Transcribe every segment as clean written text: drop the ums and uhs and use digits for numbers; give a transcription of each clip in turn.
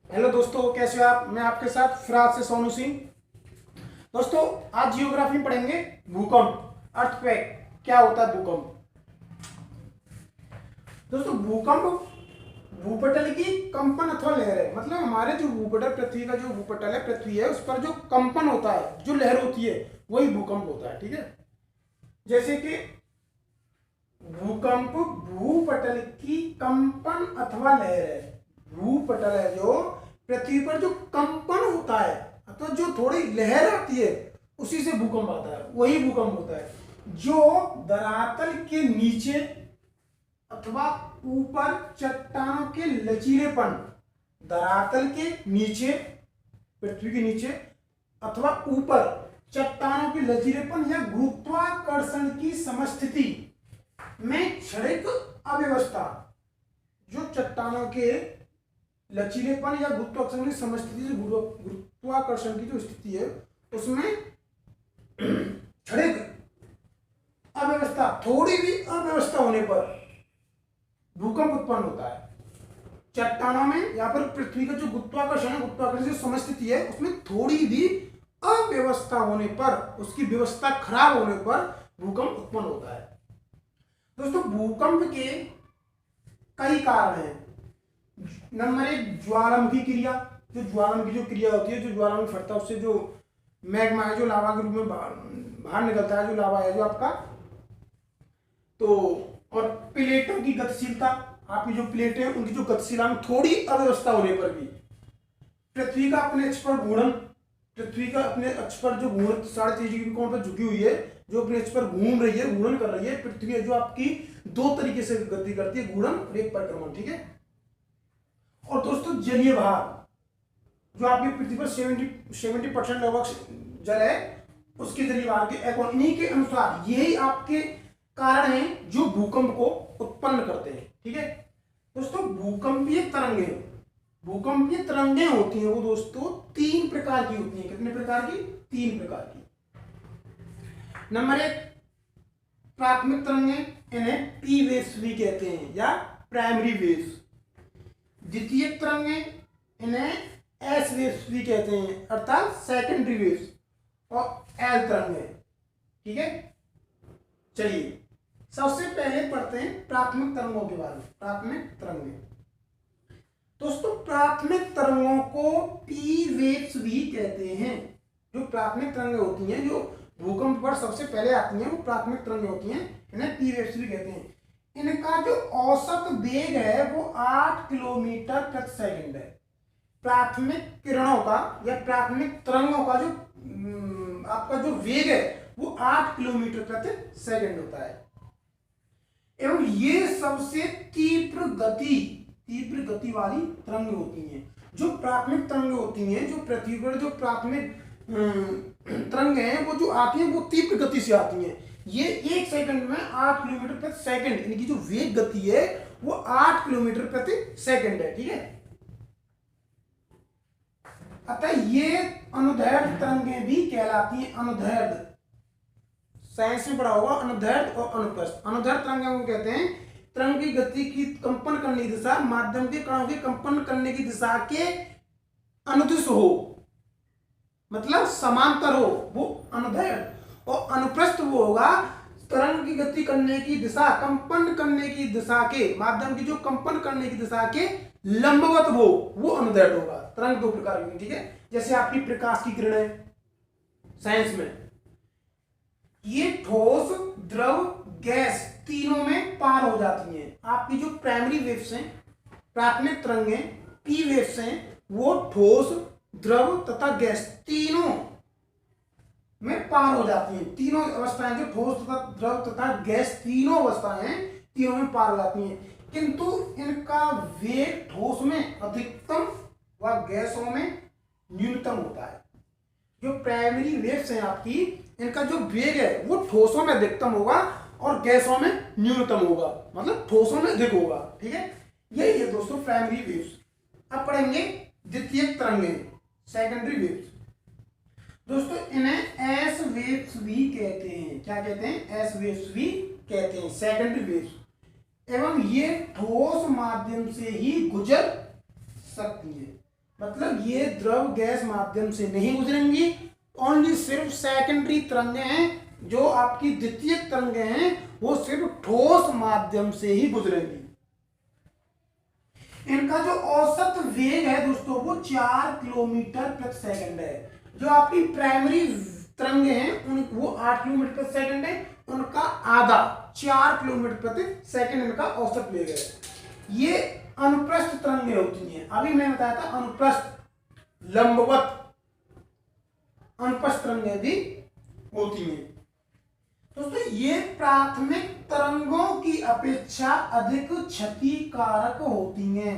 Hello दोस्तों, कैसे हो आप। मैं आपके साथ फिराज से सोनू सिंह। दोस्तों, आज जियोग्राफी में पढ़ेंगे भूकंप, अर्थक्वेक। क्या होता है भूकंप। दोस्तों, भूकंप भूपटल की कंपन अथवा लहर है। मतलब हमारे जो भूपटल, पृथ्वी का जो भूपटल है, पृथ्वी है, उस पर जो कंपन होता है, जो लहर होती है, वही भूकंप होता है। ठीक है। जैसे कि भूकंप भूपटल की कंपन अथवा लहर है। भूपटल है जो पृथ्वी पर जो कंपन होता है अथवा जो थोड़ी लहर आती है, उसी से भूकंप आता है, वही भूकंप होता है। जो धरातल के नीचे अथवा ऊपर चट्टानों के लचीलेपन, धरातल के नीचे, पृथ्वी के नीचे अथवा ऊपर चट्टानों के लचीलेपन या गुरुत्वाकर्षण की समस्थिति में क्षणिक अव्यवस्था, जो चट्टानों के लचीलेपन या गुरुत्वाकर्षण की समस्थिति, गुरुत्वाकर्षण की जो स्थिति है, उसमें क्षणिक अव्यवस्था, थोड़ी भी अव्यवस्था होने पर भूकंप उत्पन्न होता है। चट्टानों में या फिर पृथ्वी का जो गुरुत्वाकर्षण है, गुरुत्वाकर्षण की समस्थिति है, उसमें थोड़ी भी अव्यवस्था होने पर, उसकी व्यवस्था खराब होने पर भूकंप उत्पन्न होता है। दोस्तों, भूकंप के कई कारण हैं। नंबर एक, ज्वालामुखी क्रिया। जो ज्वालामुखी जो क्रिया होती है, जो ज्वालामुखी फटता है, उससे जो मैग्मा है, जो लावा के रूप में बाहर निकलता है, जो लावा है जो आपका, तो और प्लेटों की गतिशीलता। आपकी जो प्लेटें हैं, उनकी जो गतिशीलता में थोड़ी अव्यवस्था होने पर भी, पृथ्वी का अपने अक्ष पर घूर्णन, पृथ्वी का अपने अक्ष पर जो घूर्णन 3.5 डिग्री कोण पर झुकी हुई है, जो अपने अक्ष पर घूम रही है, घूर्णन कर रही है। पृथ्वी है जो आपकी दो तरीके से गति करती है, घूर्णन और एक परिक्रमण। ठीक है। और दोस्तों, जलीय भार, जो आपकी पृथ्वी पर 70% लगभग जल है, उसके जलीय भार के इन्हीं के अनुसार यही आपके कारण हैं जो भूकंप को उत्पन्न करते हैं। ठीक है। दोस्तों, भूकंपीय तरंगें, भूकंपीय तरंगें होती हैं वो दोस्तों 3 प्रकार की होती हैं। कितने प्रकार की? 3 प्रकार की। नंबर 1, प्राथमिक तरंगें, इन्हें पी वेव्स भी कहते हैं या प्राइमरी वेव्स। द्वितीय तरंगें, इन्हें एस वेव्स भी कहते हैं अर्थात सेकेंडरी वेव्स। और एल तरंगें। ठीक है। चलिए, सबसे पहले पढ़ते हैं प्राथमिक तरंगों के बारे में। प्राथमिक तरंगें, दोस्तों, प्राथमिक तरंगों को पी वेव्स भी कहते हैं। जो प्राथमिक तरंगें होती हैं, जो भूकंप पर सबसे पहले आती हैं, वो प्राथमिक तरंगें होती हैं, इन्हें पी वेव्स भी कहते हैं। इनका जो औसत वेग है वो 8 किलोमीटर प्रति सेकंड है। प्राथमिक किरणों का या प्राथमिक तरंगों का जो आपका जो वेग है वो 8 किलोमीटर प्रति सेकंड होता है। एवं ये सबसे तीव्र गति वाली तरंग होती हैं। जो प्राथमिक तरंग होती हैं, जो पृथ्वी पर जो प्राथमिक तरंग हैं, वो जो आती हैं वो तीव्र गति से आती हैं। ये 1 सेकंड में 8 किलोमीटर प्रति सेकंड, इनकी जो वेग गति है वो 8 किलोमीटर प्रति सेकंड है। ठीक है। अतः ये अनुदैर्ध्य तरंगें भी कहलाती हैं। अनुदैर्ध्य, साइंस में पढ़ा होगा, अनुदैर्ध्य और अनुप्रस्थ। अनुदैर्ध्य तरंगें को कहते हैं तरंग की गति की कंपन करने की दिशा माध्यम के कणों के कंपन करने की दिशा के अनुदिश हो, मतलब समांतर हो, वो अनुदैर्ध्य। और अनुप्रस्थ वो होगा तरंग की गति करने की दिशा, कंपन करने की दिशा के, माध्यम की जो कंपन करने की दिशा के लंबवत वो अनुदैर्ध्य होगा। तरंग 2 प्रकार की। ठीक है। जैसे आपकी प्रकाश की किरणें साइंस में, ये ठोस, द्रव, गैस तीनों में पार हो जाती हैं। आपकी जो प्राइमरी वेव्स हैं, प्राथमिक तरंगें, पी वेव्स हैं, वो ठोस, द्रव तथा गैस तीनों में पार हो जाती हैं। तीनों अवस्थाएं, जो ठोस तथा द्रव तथा गैस तीनों अवस्थाएं, तीनों में पार हो जाती हैं। किंतु इनका वेग ठोस में अधिकतम व गैसों में न्यूनतम होता है। जो प्राइमरी वेव्स हैं आपकी, इनका जो वेग है वो ठोसों में अधिकतम होगा और गैसों में न्यूनतम होगा, मतलब ठोसों में अधिक होगा। ठीक है। यही है दोस्तों प्राइमरी वेव्स। अब पढ़ेंगे द्वितीयक तरंगें, सेकेंडरी वेव्स। दोस्तों, इन्हें एस वेव्स भी कहते हैं। क्या कहते हैं? एस वेव्स भी कहते हैं, सेकेंडरी वेव्स। एवं ये ठोस माध्यम से ही गुजर सकती है। मतलब ये द्रव गैस माध्यम से नहीं गुजरेंगी, ओनली सिर्फ सेकेंडरी तरंगें हैं, जो आपकी द्वितीयक तरंगें हैं वो सिर्फ ठोस माध्यम से ही गुजरेंगी। इनका जो औसत वेग है दोस्तों वो 4 किलोमीटर प्रति सेकंड है। जो आपकी प्राइमरी तरंगे हैं उन वो 8 किलोमीटर प्रति सेकंड है, उनका आधा 4 किलोमीटर प्रति सेकंड इनका औसत वेग है। ये अनुप्रस्थ तरंगे होती हैं, अभी मैं बताया था अनुप्रस्थ, लंबवत अनुप्रस्थ तरंगे भी होती हैं। दोस्तों ये प्राथमिक तरंगों की अपेक्षा अधिक क्षतिकारक होती हैं।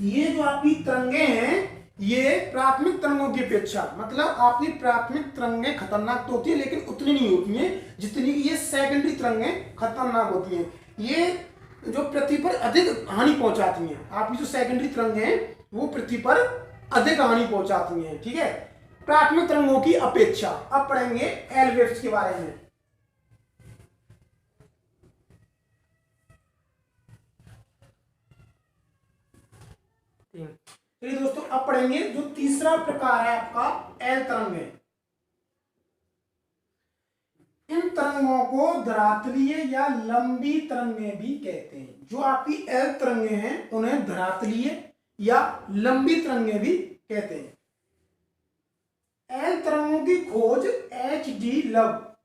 ये जो आपकी तरंगे हैं ये प्राथमिक तरंगों की अपेक्षा, मतलब आपकी प्राथमिक तरंगें खतरनाक तो होती है लेकिन उतनी नहीं होती हैं जितनी ये सेकेंडरी तरंगें खतरनाक होती हैं। ये जो पृथ्वी पर अधिक हानि पहुंचाती हैं, आपकी जो सेकेंडरी तरंगें हैं वो पृथ्वी पर अधिक हानि पहुंचाती हैं, ठीक है, प्राथमिक तरंगों की अपेक्षा। अब पढ़ेंगे एल वेव्स के बारे में। चलिए दोस्तों अब पढ़ेंगे जो तीसरा प्रकार है आपका एल तरंगें। इन तरंगों को धरातलीय या लंबी तरंगें भी कहते हैं। जो आपकी एल तरंगें हैं उन्हें धरातलीय या लंबी तरंगें भी कहते हैं। एल तरंगों की खोज H.D. लव,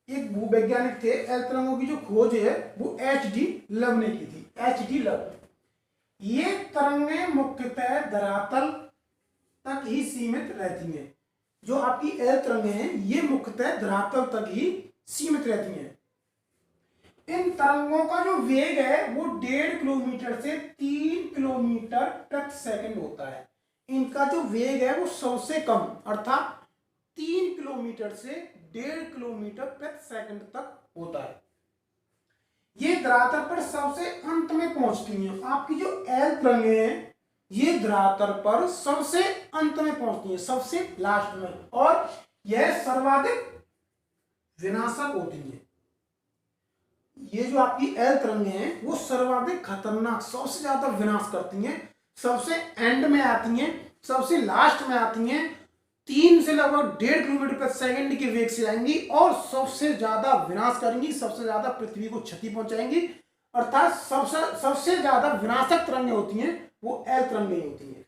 एक भूवैज्ञानिक थे, एल तरंगों की जो खोज है वो H.D. लव ने की थी, H.D. लव। ये तरंगें मुख्यतः धरातल तक ही सीमित रहती हैं। जो आपकी एल तरंगें हैं ये मुख्यतः धरातल तक ही सीमित रहती हैं। इन तरंगों का जो वेग है वो 1.5 किलोमीटर से 3 किलोमीटर प्रति सेकंड होता है। इनका जो वेग है वो सबसे कम अर्थात 3 किलोमीटर से 1.5 किलोमीटर प्रति सेकंड तक होता है। ये धरातल पर सबसे अंत में पहुंचती हैं। आपकी जो एल तरंगें हैं ये धरातल पर सबसे अंत में पहुंचती हैं, सबसे लास्ट में, और यह सर्वाधिक विनाशक होती हैं। ये जो आपकी एल तरंगें हैं वो सर्वाधिक खतरनाक, सबसे ज्यादा विनाश करती हैं, सबसे एंड में आती हैं, सबसे लास्ट में आती हैं, 3 से लगभग 1.5 किलोमीटर प्रति सेकंड के वेग से आएंगी और सबसे ज्यादा विनाश करेंगी, सबसे ज्यादा पृथ्वी को क्षति पहुंचाएंगी। अर्थात सबसे ज्यादा विनाशक तरंगें होती हैं वो एल तरंगें होती हैं।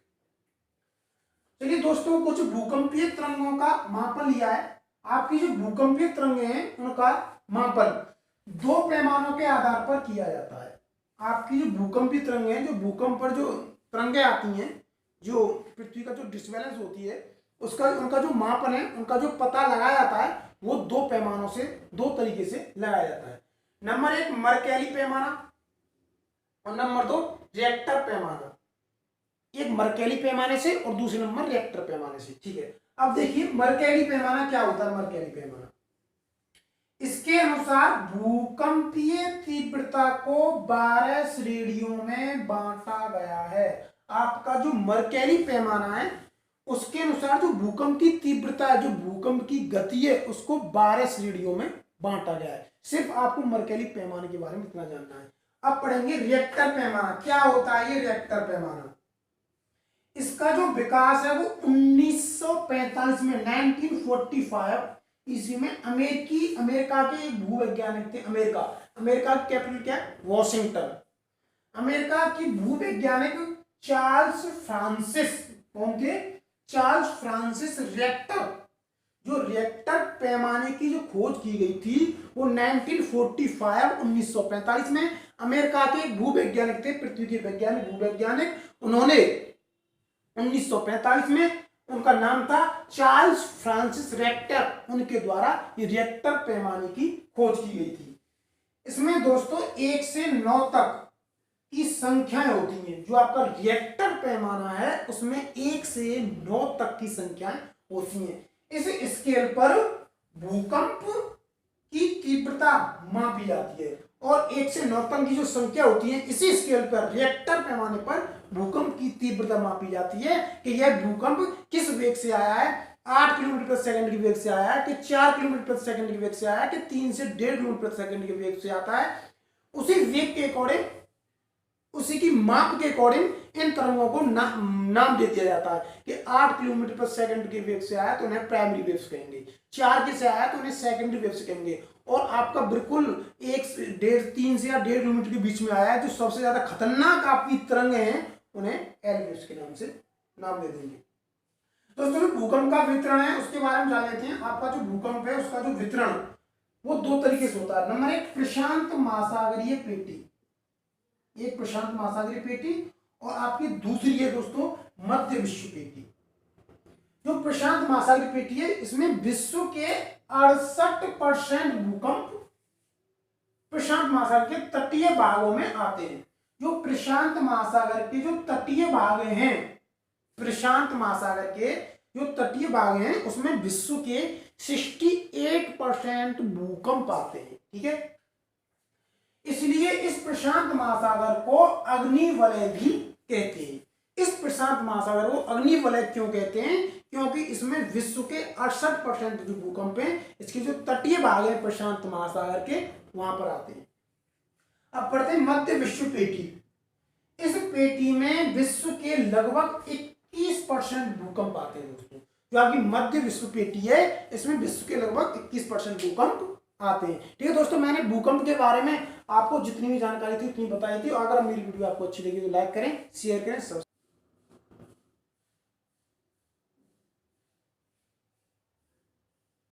चलिए दोस्तों कुछ भूकंपीय तरंगों का मापन लिया है। आपकी जो भूकंपीय तरंगें हैं उनका मापन 2 पैमानों के आधार पर किया जाता है। आपकी जो भूकंपीय तरंगें हैं, जो भूकंप पर जो तरंगें आती हैं, जो पृथ्वी का जो डिस्बैलेंस होती है उसका उनका जो मापन है, उनका जो पता लगाया जाता है वो 2 पैमानों से, 2 तरीके से लगाया जाता है। नंबर 1 मर्केली पैमाना और नंबर 2 रिएक्टर पैमाना। एक मर्केली पैमाने से और दूसरे नंबर रिएक्टर पैमाने से, ठीक है। अब देखिए मर्केली पैमाना क्या होता है। मर्केली पैमाना, इसके अनुसार भूकंपीय तीव्रता को 12 श्रेणियों में बांटा गया है। आपका जो मर्केली पैमाना है उसके अनुसार जो भूकंप की तीव्रता है, जो भूकंप की गति है, उसको 12 श्रेणियों में बांटा गया है। सिर्फ आपको मर्केली पैमाने के बारे में इतना जानना है। अब पढ़ेंगे रिएक्टर पैमाना। क्या होता है ये रिएक्टर पैमाना? इसका जो विकास है वो 1945 में, 1945 ईस्वी में अमेरिका के एक भूवैज्ञानिक थे। अमेरिका की कैपिटल क्या है? वॉशिंगटन। अमेरिका की भूवैज्ञानिक चार्ल्स फ्रांसिस, कौन थे? चार्ल्स फ्रांसिस रिएक्टर, जो रिएक्टर पैमाने की जो खोज की गई थी वो 1945 में अमेरिका के एक भूवैज्ञानिक थे, पृथ्वी के वैज्ञानिक, भूवैज्ञानिक। उन्होंने 1945 में, उनका नाम था चार्ल्स फ्रांसिस रिएक्टर, उनके द्वारा ये रिएक्टर पैमाने की खोज की गई थी। इसमें दोस्तों 1 से 9 तक की संख्याएं होती हैं। जो आपका रिएक्टर पैमाना है उसमें 1 से 9 तक की संख्याएं होती हैं। इस स्केल पर भूकंप की तीव्रता मापी जाती है और 1 से 9 तक की जो संख्या होती है, इसी स्केल पर रिएक्टर पैमाने पर भूकंप की तीव्रता मापी जाती है कि यह भूकंप किस वेग से आया है। 8 किलोमीटर प्रति सेकंड के वेग से आया है कि 4 किलोमीटर प्रति सेकंड के वेग से आया है कि 3 से 1.5 किलोमीटर प्रति सेकंड के वेग से आता है। उसी वेग के अकॉर्डिंग उसी की माप के अकॉर्डिंग इन तरंगों को नाम दे दिया जाता है कि 8 किलोमीटर पर सेकंड के वेग से आया तो उन्हें प्राइमरी वेव्स कहेंगे, 4 के से आया तो उन्हें सेकेंडरी वेव्स कहेंगे, और आपका बिल्कुल 3 से या 1.5 किलोमीटर के बीच में आया है जो सबसे ज्यादा खतरनाक आपकी तरंग हैं उन्हें एल वेव्स के नाम से नाम दे देंगे। दोस्तों जो भूकंप का वितरण है उसके बारे में जान लेते हैं। आपका जो भूकंप है उसका जो वितरण वो 2 तरीके से होता है। नंबर 1 प्रशांत महासागरीय पेटी, एक प्रशांत महासागरीय पेटी, और आपकी दूसरी है दोस्तों मध्य विश्व पेटी। जो प्रशांत महासागरीय पेटी है इसमें विश्व के 68% भूकंप प्रशांत महासागर के तटीय भागों में आते हैं। जो प्रशांत महासागर के जो तटीय भाग हैं, प्रशांत महासागर के जो तटीय भाग हैं उसमें विश्व के 68% भूकंप आते हैं। ठीक है, इसलिए इस प्रशांत महासागर को अग्निवलय भी कहते हैं। इस प्रशांत महासागर को अग्निवलय क्यों कहते हैं? क्योंकि इसमें विश्व के 68% जो भूकंप हैं इसके जो तटीय भाग है प्रशांत महासागर के वहां पर आते हैं। अब पढ़ते हैं मध्य विश्व पेटी। इस पेटी में विश्व के लगभग 21% भूकंप आते हैं दोस्तों। जो आपकी मध्य विश्व पेटी है इसमें विश्व के लगभग 21% भूकंप आते हैं। ठीक है दोस्तों, मैंने भूकंप के बारे में आपको जितनी भी जानकारी थी उतनी बताई थी। और अगर मेरी वीडियो आपको अच्छी लगी तो लाइक करें, शेयर करें,